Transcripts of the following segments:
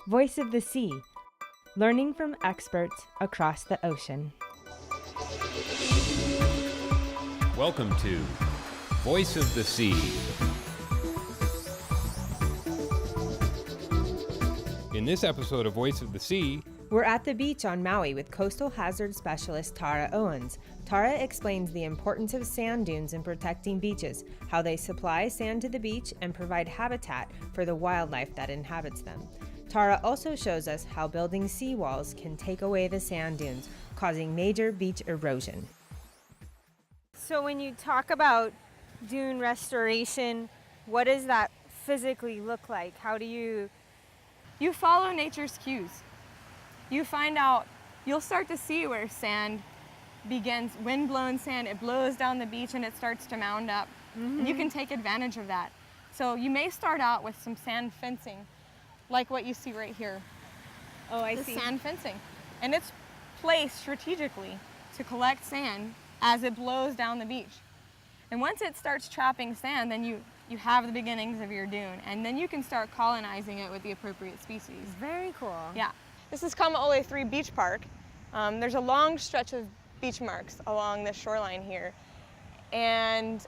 Voice of the Sea, learning from experts across the ocean. Welcome to Voice of the Sea. In this episode of Voice of the Sea, we're at the beach on Maui with coastal hazard specialist Tara Owens. Tara explains the importance of sand dunes in protecting beaches, how they supply sand to the beach and provide habitat for the wildlife that inhabits them. Tara also shows us how building seawalls can take away the sand dunes, causing major beach erosion. So when you talk about dune restoration, what does that physically look like? How do you follow nature's cues. You find out, you'll start to see where sand begins, wind-blown sand, it blows down the beach and it starts to mound up. Mm-hmm. And you can take advantage of that. So you may start out with some sand fencing, like what you see right here. Oh, I see. Sand fencing. And it's placed strategically to collect sand as it blows down the beach. And once it starts trapping sand, then you have the beginnings of your dune, and then you can start colonizing it with the appropriate species. Very cool. Yeah. This is Kama'ole 3 Beach Park. There's a long stretch of beach marks along the shoreline here, and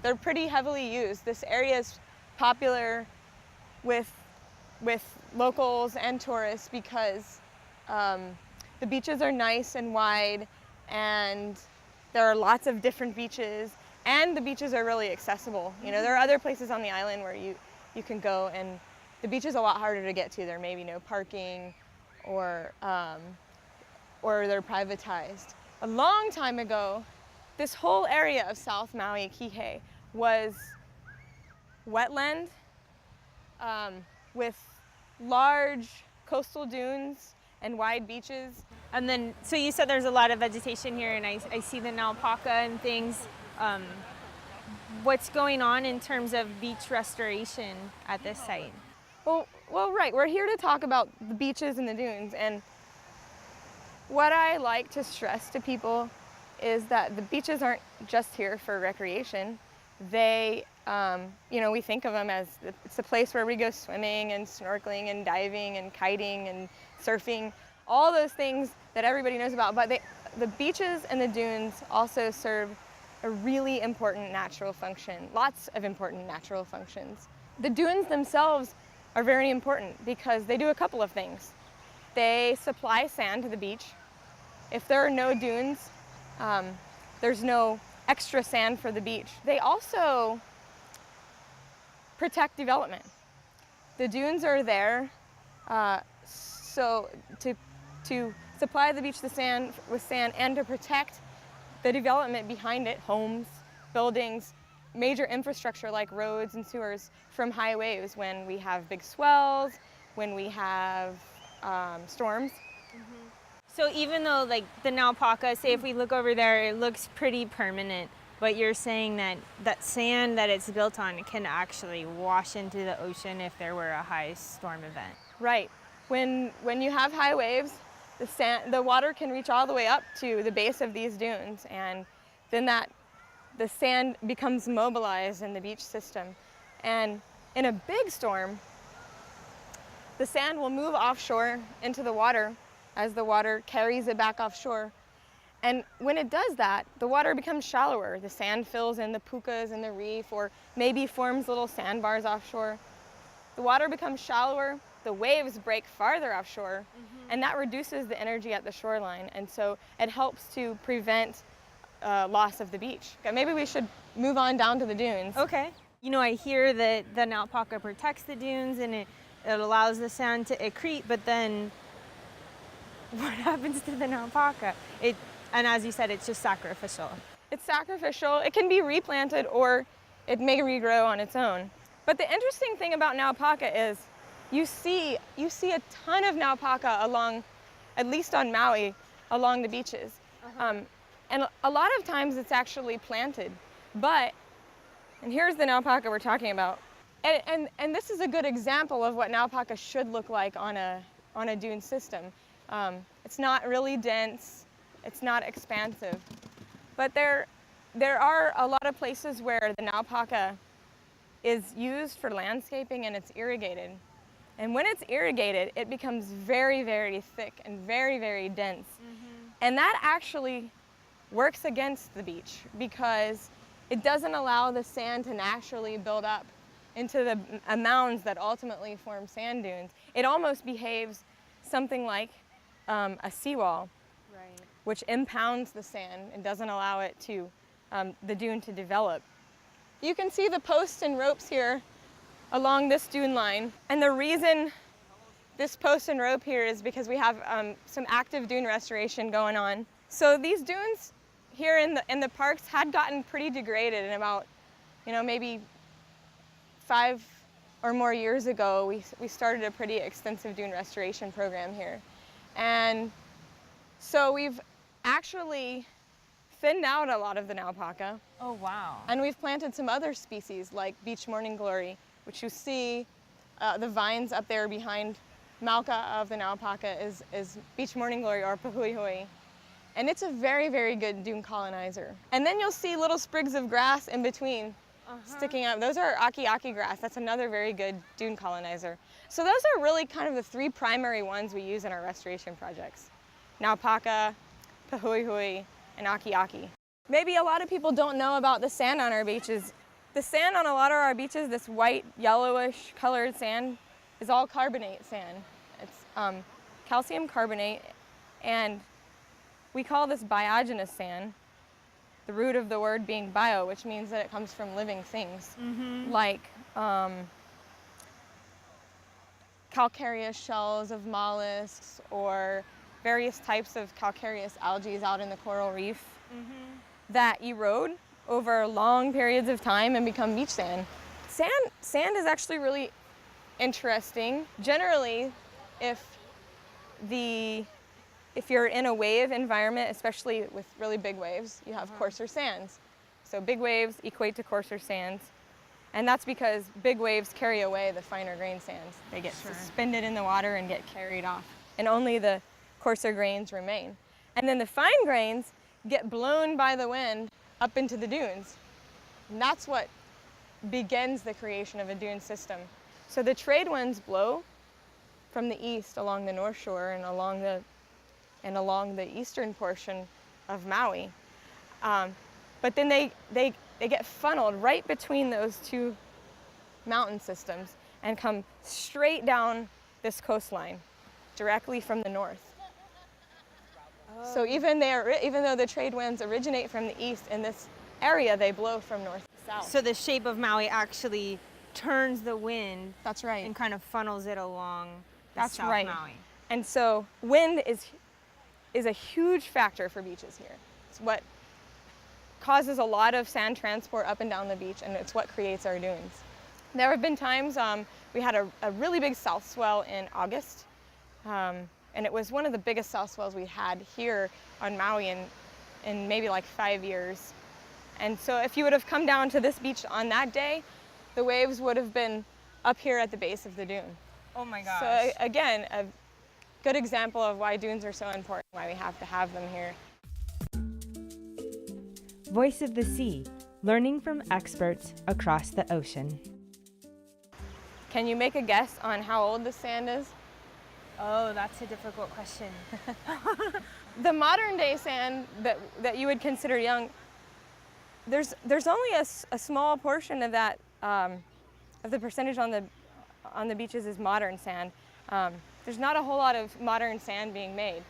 they're pretty heavily used. This area is popular with locals and tourists because the beaches are nice and wide, and there are lots of different beaches, and the beaches are really accessible. You know, there are other places on the island where you can go, and the beach is a lot harder to get to. There may be no parking, or they're privatized. A long time ago, this whole area of South Maui, Kihei, was wetland with large coastal dunes and wide beaches. And then, so you said there's a lot of vegetation here, and I see the naupaka and things. What's going on in terms of beach restoration at this site? Well, right, we're here to talk about the beaches and the dunes, and what I like to stress to people is that the beaches aren't just here for recreation. They, we think of them as it's a place where we go swimming and snorkeling and diving and kiting and surfing, all those things that everybody knows about, but the beaches and the dunes also serve a really important natural function, lots of important natural functions. The dunes themselves are very important because they do a couple of things. They supply sand to the beach. If there are no dunes, there's no extra sand for the beach. They also protect development. The dunes are there so to supply the beach with sand and to protect the development behind it, homes, buildings, major infrastructure like roads and sewers from high waves when we have big swells, when we have storms. Mm-hmm. So even though like the naupaka, say if we look over there, it looks pretty permanent, but you're saying that sand that it's built on can actually wash into the ocean if there were a high storm event. Right. When you have high waves, the water can reach all the way up to the base of these dunes, and then the sand becomes mobilized in the beach system. And in a big storm, the sand will move offshore into the water as the water carries it back offshore. And when it does that, the water becomes shallower. The sand fills in the pukas in the reef, or maybe forms little sandbars offshore. The water becomes shallower, the waves break farther offshore, and that reduces the energy at the shoreline. And so it helps to prevent loss of the beach. Okay, maybe we should move on down to the dunes. Okay. You know, I hear that the naupaka protects the dunes and it allows the sand to accrete, but then what happens to the naupaka? And as you said, it's just sacrificial. It's sacrificial. It can be replanted or it may regrow on its own. But the interesting thing about naupaka is you see a ton of naupaka along, at least on Maui, along the beaches. Uh-huh. And a lot of times it's actually planted. And here's the naupaka we're talking about. And this is a good example of what naupaka should look like on a dune system. It's not really dense, it's not expansive. But there are a lot of places where the naupaka is used for landscaping and it's irrigated. And when it's irrigated, it becomes very, very thick and very, very dense. And that actually works against the beach because it doesn't allow the sand to naturally build up into the mounds that ultimately form sand dunes. It almost behaves something like a seawall, which impounds the sand and doesn't allow it to, the dune to develop. You can see the posts and ropes here along this dune line. And the reason this post and rope here is because we have some active dune restoration going on. So these dunes here in the parks had gotten pretty degraded, and about, maybe 5 or more years ago, we started a pretty extensive dune restoration program here. And so we've actually thinned out a lot of the naupaka. Oh, wow. And we've planted some other species like beach morning glory, which you see the vines up there behind Malka of the naupaka is beach morning glory or pahuihui. And it's a very, very good dune colonizer. And then you'll see little sprigs of grass in between sticking out. Those are aki grass. That's another very good dune colonizer. So those are really kind of the 3 primary ones we use in our restoration projects: naupaka, pahuihui, and aki. Maybe a lot of people don't know about the sand on our beaches. The sand on a lot of our beaches, this white, yellowish colored sand, is all carbonate sand. It's calcium carbonate, and we call this biogenous sand, the root of the word being bio, which means that it comes from living things, like calcareous shells of mollusks or various types of calcareous algae out in the coral reef that erode over long periods of time and become beach sand. Sand is actually really interesting. Generally, if you're in a wave environment, especially with really big waves, you have coarser sands. So big waves equate to coarser sands. And that's because big waves carry away the finer grain sands. They get suspended in the water and get carried off. And only the coarser grains remain. And then the fine grains get blown by the wind up into the dunes. And that's what begins the creation of a dune system. So the trade winds blow from the east along the north shore and along the eastern portion of Maui. But then they get funneled right between those 2 mountain systems and come straight down this coastline directly from the north. So even though the trade winds originate from the east, in this area they blow from north to south. So the shape of Maui actually turns the wind. That's right. And kind of funnels it along the That's South right. Maui. And so wind is a huge factor for beaches here. It's what causes a lot of sand transport up and down the beach, and it's what creates our dunes. There have been times we had a really big south swell in August, and it was one of the biggest south swells we had here on Maui in maybe like 5 years. And so if you would have come down to this beach on that day, the waves would have been up here at the base of the dune. Oh my gosh. So again, a good example of why dunes are so important, why we have to have them here. Voice of the Sea, learning from experts across the ocean. Can you make a guess on how old the sand is? Oh, that's a difficult question. The modern day sand that you would consider young, there's only a small portion of that, of the percentage on the beaches is modern sand. There's not a whole lot of modern sand being made.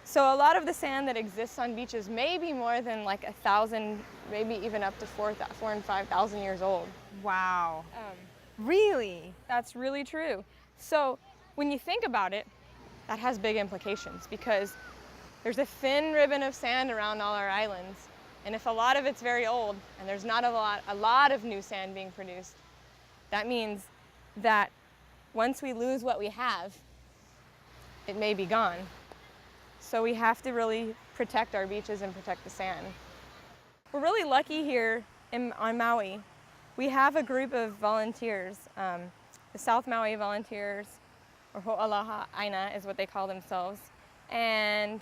So a lot of the sand that exists on beaches may be more than like 1,000, maybe even up to 4,000 and 5,000 years old. Wow. Really? That's really true. So when you think about it, that has big implications because there's a thin ribbon of sand around all our islands. And if a lot of it's very old and there's not a lot of new sand being produced, that means that once we lose what we have, it may be gone. So we have to really protect our beaches and protect the sand. We're really lucky here on Maui. We have a group of volunteers, the South Maui Volunteers, or Ho'alaha Aina is what they call themselves. And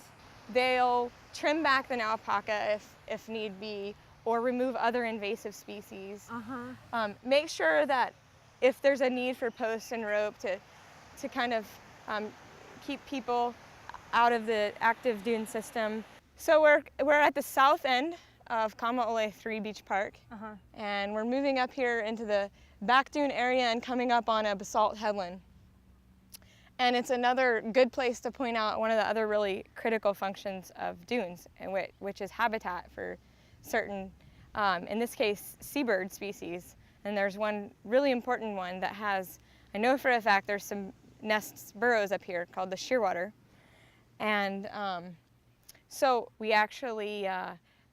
they'll trim back the naupaka if need be, or remove other invasive species. Make sure that if there's a need for posts and rope to kind of keep people out of the active dune system. So we're at the south end of Kamaole 3 Beach Park, and we're moving up here into the back dune area and coming up on a basalt headland. And it's another good place to point out one of the other really critical functions of dunes, which is habitat for certain, in this case, seabird species. And there's one really important one that has, I know for a fact there's some nests, burrows up here called the shearwater. And so we actually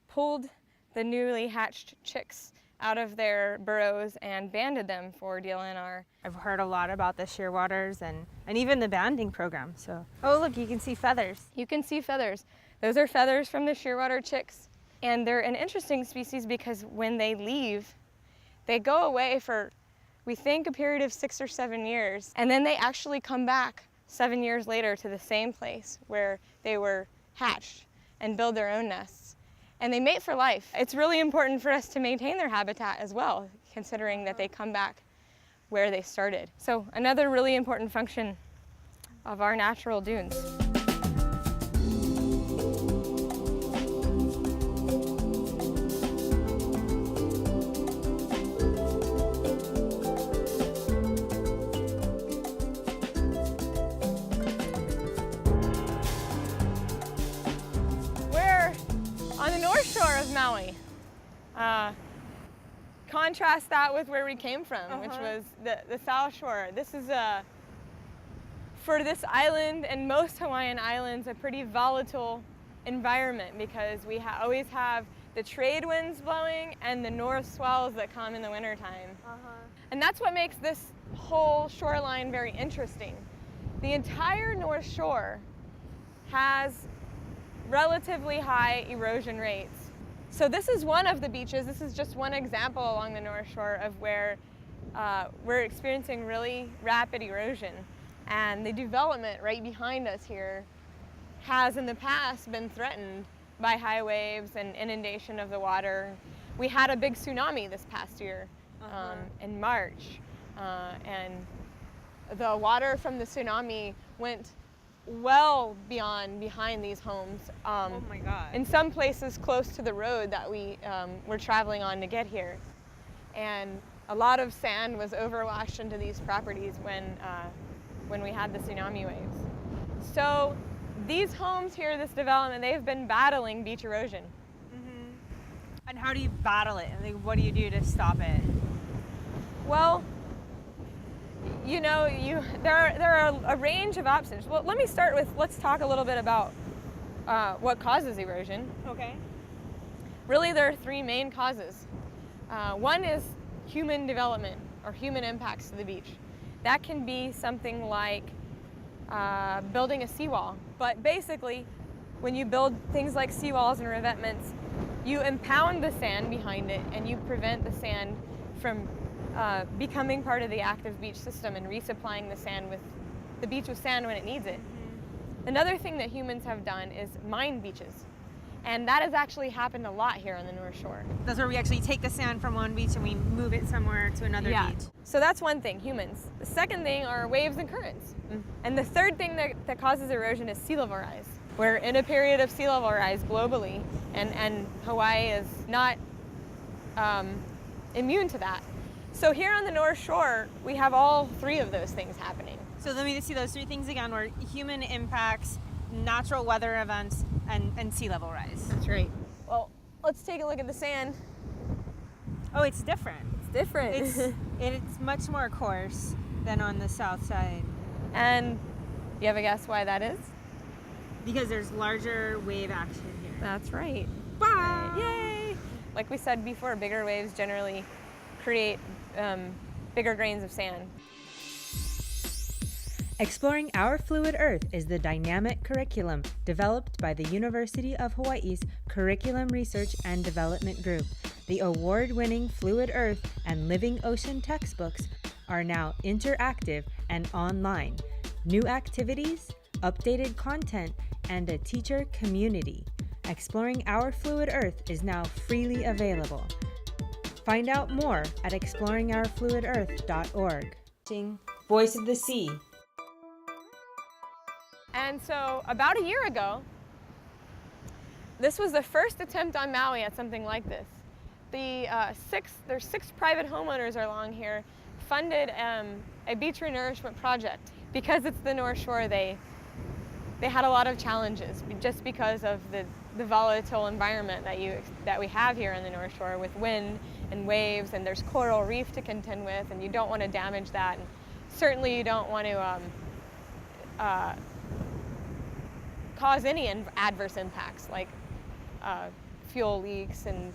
pulled the newly hatched chicks out of their burrows and banded them for DLNR. I've heard a lot about the shearwaters and even the banding program. So, oh look, you can see feathers. You can see feathers. Those are feathers from the shearwater chicks. And they're an interesting species because when they leave, they go away for, we think, a period of 6 or 7 years. And then they actually come back 7 years later to the same place where they were hatched and build their own nests. And they mate for life. It's really important for us to maintain their habitat as well, considering that they come back where they started. So another really important function of our natural dunes. On the north shore of Maui. Contrast that with where we came from, which was the south shore. This is for this island and most Hawaiian islands, a pretty volatile environment because we always have the trade winds blowing and the north swells that come in the wintertime. And that's what makes this whole shoreline very interesting. The entire north shore has relatively high erosion rates. So this is one of the beaches. This is just one example along the north shore of where we're experiencing really rapid erosion. And the development right behind us here has in the past been threatened by high waves and inundation of the water. We had a big tsunami this past year in March. And the water from the tsunami went well behind these homes. Oh my God. In some places close to the road that we were traveling on to get here. And a lot of sand was overwashed into these properties when we had the tsunami waves. So these homes here, this development, they've been battling beach erosion. And how do you battle it? Like, what do you do to stop it? Well, you know, there are a range of options. Well, let me start with, let's talk a little bit about what causes erosion. Okay. Really, there are 3 main causes. One is human development or human impacts to the beach. That can be something like building a seawall. But basically, when you build things like seawalls and revetments, you impound the sand behind it and you prevent the sand from becoming part of the active beach system and resupplying the beach with sand when it needs it. Another thing that humans have done is mine beaches. And that has actually happened a lot here on the North Shore. That's where we actually take the sand from one beach and we move it somewhere to another beach. So that's one thing, humans. The second thing are waves and currents. And the third thing that causes erosion is sea level rise. We're in a period of sea level rise globally, and Hawaii is not immune to that. So here on the North Shore, we have all 3 of those things happening. So let me just see those 3 things again, were human impacts, natural weather events, and sea level rise. That's right. Well, let's take a look at the sand. Oh, it's different. It's different. It's much more coarse than on the south side. And you have a guess why that is? Because there's larger wave action here. That's right. Bye! Yay! Like we said before, bigger waves generally create bigger grains of sand. Exploring Our Fluid Earth is the dynamic curriculum developed by the University of Hawaii's Curriculum Research and Development Group. The award-winning Fluid Earth and Living Ocean textbooks are now interactive and online. New activities, updated content, and a teacher community. Exploring Our Fluid Earth is now freely available. Find out more at exploringourfluidearth.org. Voice of the Sea. And so about a year ago, this was the first attempt on Maui at something like this. There's six private homeowners along here funded a beach renourishment project. Because it's the North Shore, they had a lot of challenges just because of the volatile environment that we have here in the North Shore with wind and waves, and there's coral reef to contend with, and you don't want to damage that, and certainly you don't want to cause any adverse impacts like fuel leaks and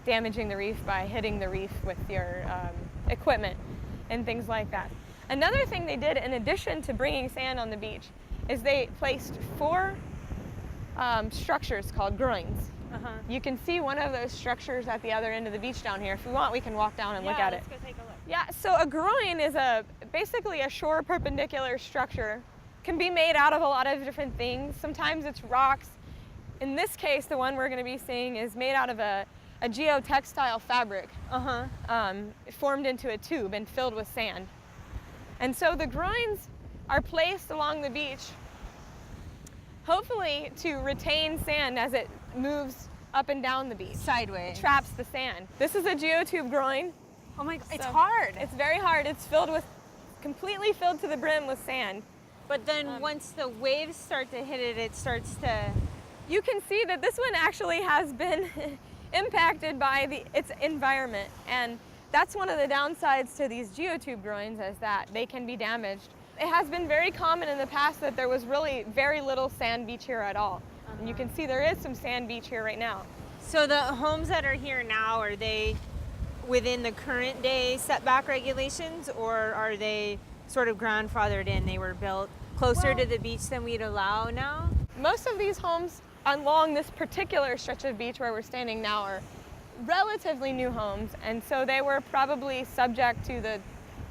damaging the reef by hitting the reef with your equipment and things like that. Another thing they did in addition to bringing sand on the beach is they placed 4 structures called groins. You can see one of those structures at the other end of the beach down here. If you want, we can walk down and look at it. Let's go take a look. Yeah, so a groin is basically a shore perpendicular structure. Can be made out of a lot of different things. Sometimes it's rocks. In this case, the one we're going to be seeing is made out of a geotextile fabric formed into a tube and filled with sand. And so the groins are placed along the beach, hopefully to retain sand as it moves up and down the beach. Sideways. It traps the sand. This is a geotube groin. Oh my God, it's So hard. It's very hard. It's completely filled to the brim with sand. But then once the waves start to hit it, it starts to... You can see that this one actually has been impacted by its environment, and that's one of the downsides to these geotube groins, is that they can be damaged. It has been very common in the past that there was really very little sand beach here at all. And you can see there is some sand beach here right now. So the homes that are here now, are they within the current day setback regulations, or are they sort of grandfathered in? They were built closer to the beach than we'd allow now? Most of these homes along this particular stretch of beach where we're standing now are relatively new homes, and so they were probably subject to the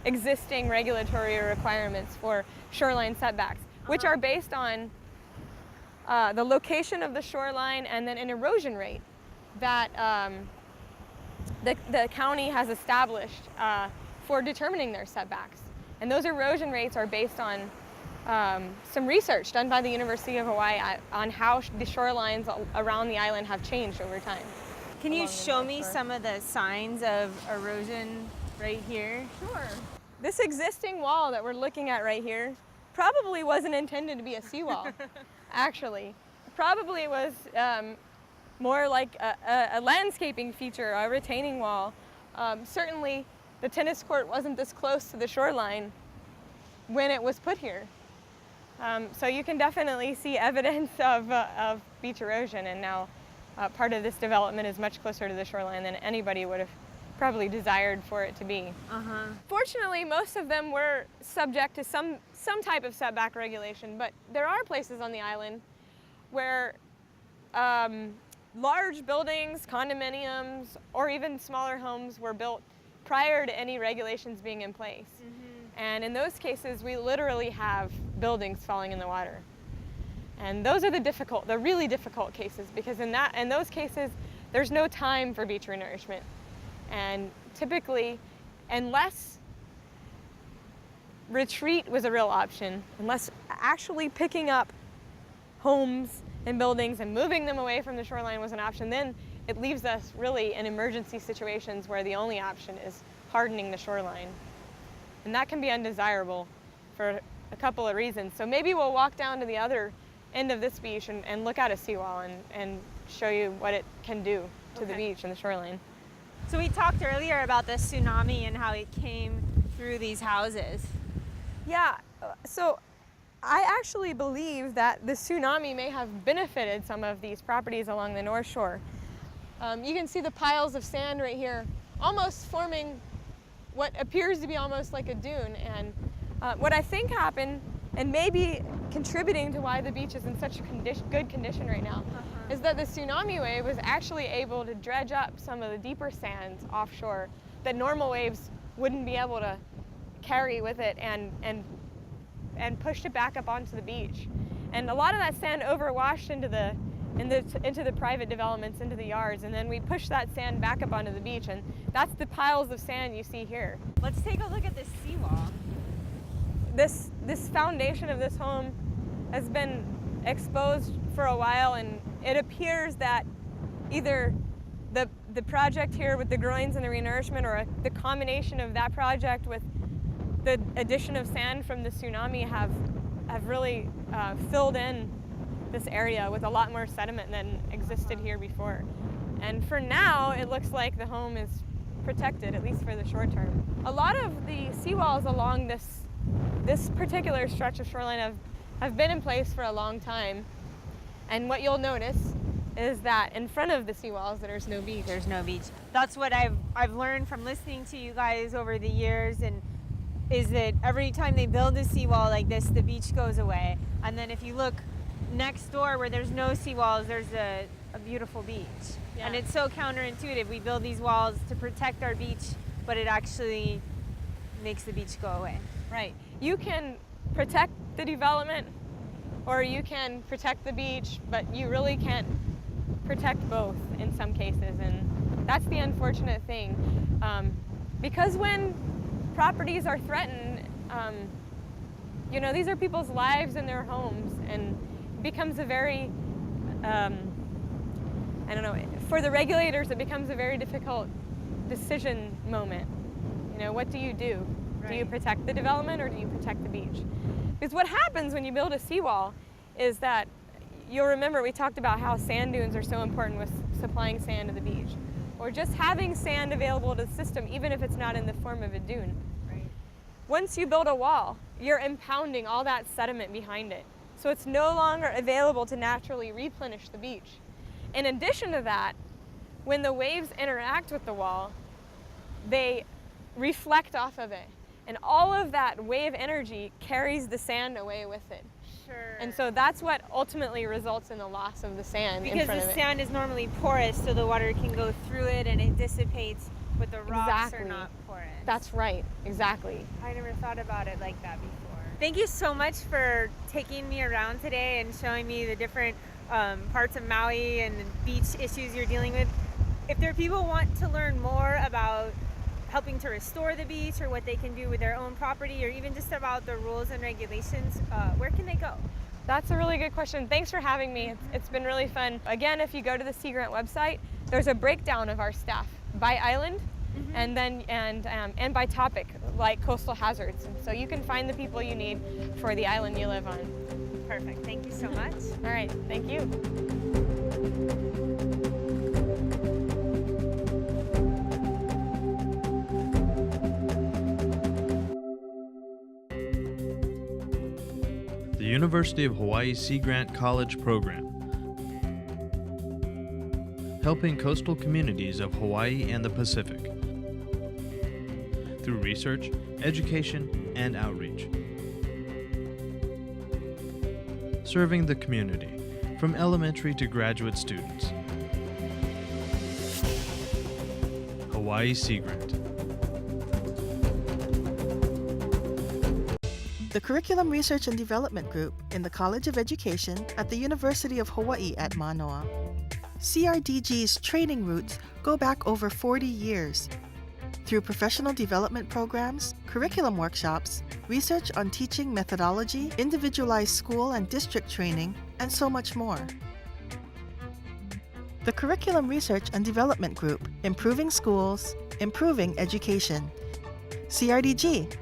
existing regulatory requirements for shoreline setbacks, which are based on the location of the shoreline and then an erosion rate that the county has established for determining their setbacks. And those erosion rates are based on some research done by the University of Hawaii on how the shorelines around the island have changed over time. Can you show me some of the signs of erosion right here? Sure. This existing wall that we're looking at right here probably wasn't intended to be a seawall, actually. Probably was more like a landscaping feature, a retaining wall. Certainly the tennis court wasn't this close to the shoreline when it was put here. So you can definitely see evidence of beach erosion, and now part of this development is much closer to the shoreline than anybody would have probably desired for it to be. Fortunately, most of them were subject to some type of setback regulation, but there are places on the island where large buildings, condominiums, or even smaller homes were built prior to any regulations being in place. And in those cases, we literally have buildings falling in the water. And those are the really difficult cases, because in those cases, there's no time for beach renourishment. And typically, unless retreat was a real option, unless actually picking up homes and buildings and moving them away from the shoreline was an option, then it leaves us really in emergency situations where the only option is hardening the shoreline. And that can be undesirable for a couple of reasons. So maybe we'll walk down to the other end of this beach and look at a seawall and show you what it can do to the beach and the shoreline. So we talked earlier about the tsunami and how it came through these houses. Yeah, so I actually believe that the tsunami may have benefited some of these properties along the North Shore. You can see the piles of sand right here, almost forming what appears to be almost like a dune. And what I think happened, and maybe contributing to why the beach is in such good condition right now, is that the tsunami wave was actually able to dredge up some of the deeper sands offshore that normal waves wouldn't be able to carry with it and pushed it back up onto the beach. And a lot of that sand overwashed into the private developments, into the yards, and then we pushed that sand back up onto the beach, and that's the piles of sand you see here. Let's take a look at this seawall. this foundation of this home has been exposed for a while, and it appears that either the project here with the groins and the renourishment, or the combination of that project with the addition of sand from the tsunami have really filled in this area with a lot more sediment than existed here before. And for now, it looks like the home is protected, at least for the short term. A lot of the seawalls along this particular stretch of shoreline have been in place for a long time. And what you'll notice is that in front of the seawalls, there's no beach. There's no beach. That's what I've learned from listening to you guys over the years, and is that every time they build a seawall like this, the beach goes away. And then if you look next door where there's no seawalls, there's a beautiful beach. Yeah. And it's so counterintuitive. We build these walls to protect our beach, but it actually makes the beach go away. Right. You can protect the development, or you can protect the beach, but you really can't protect both in some cases, and that's the unfortunate thing. Because when properties are threatened, these are people's lives and their homes, and it becomes a very, for the regulators, it becomes a very difficult decision moment. What do you do? Right. Do you protect the development, or do you protect the beach? Because what happens when you build a seawall is that, you'll remember we talked about how sand dunes are so important with supplying sand to the beach, or just having sand available to the system, even if it's not in the form of a dune. Right. Once you build a wall, you're impounding all that sediment behind it, so it's no longer available to naturally replenish the beach. In addition to that, when the waves interact with the wall, they reflect off of it, and all of that wave energy carries the sand away with it. Sure. And so that's what ultimately results in the loss of the sand. Because the sand is normally porous, so the water can go through it and it dissipates, but the rocks are not porous. That's right, exactly. I never thought about it like that before. Thank you so much for taking me around today and showing me the different parts of Maui and the beach issues you're dealing with. If there are people who want to learn more about helping to restore the beach, or what they can do with their own property, or even just about the rules and regulations, where can they go? That's a really good question. Thanks for having me. It's been really fun. Again, if you go to the Sea Grant website, there's a breakdown of our staff by island, and then and by topic, like coastal hazards. And so you can find the people you need for the island you live on. Perfect. Thank you so much. All right. Thank you. The University of Hawaii Sea Grant College Program, helping coastal communities of Hawaii and the Pacific through research, education, and outreach. Serving the community from elementary to graduate students. Hawaii Sea Grant. The Curriculum Research and Development Group in the College of Education at the University of Hawaii at Manoa. CRDG's training roots go back over 40 years. Through professional development programs, curriculum workshops, research on teaching methodology, individualized school and district training, and so much more. The Curriculum Research and Development Group, improving schools, improving education. CRDG.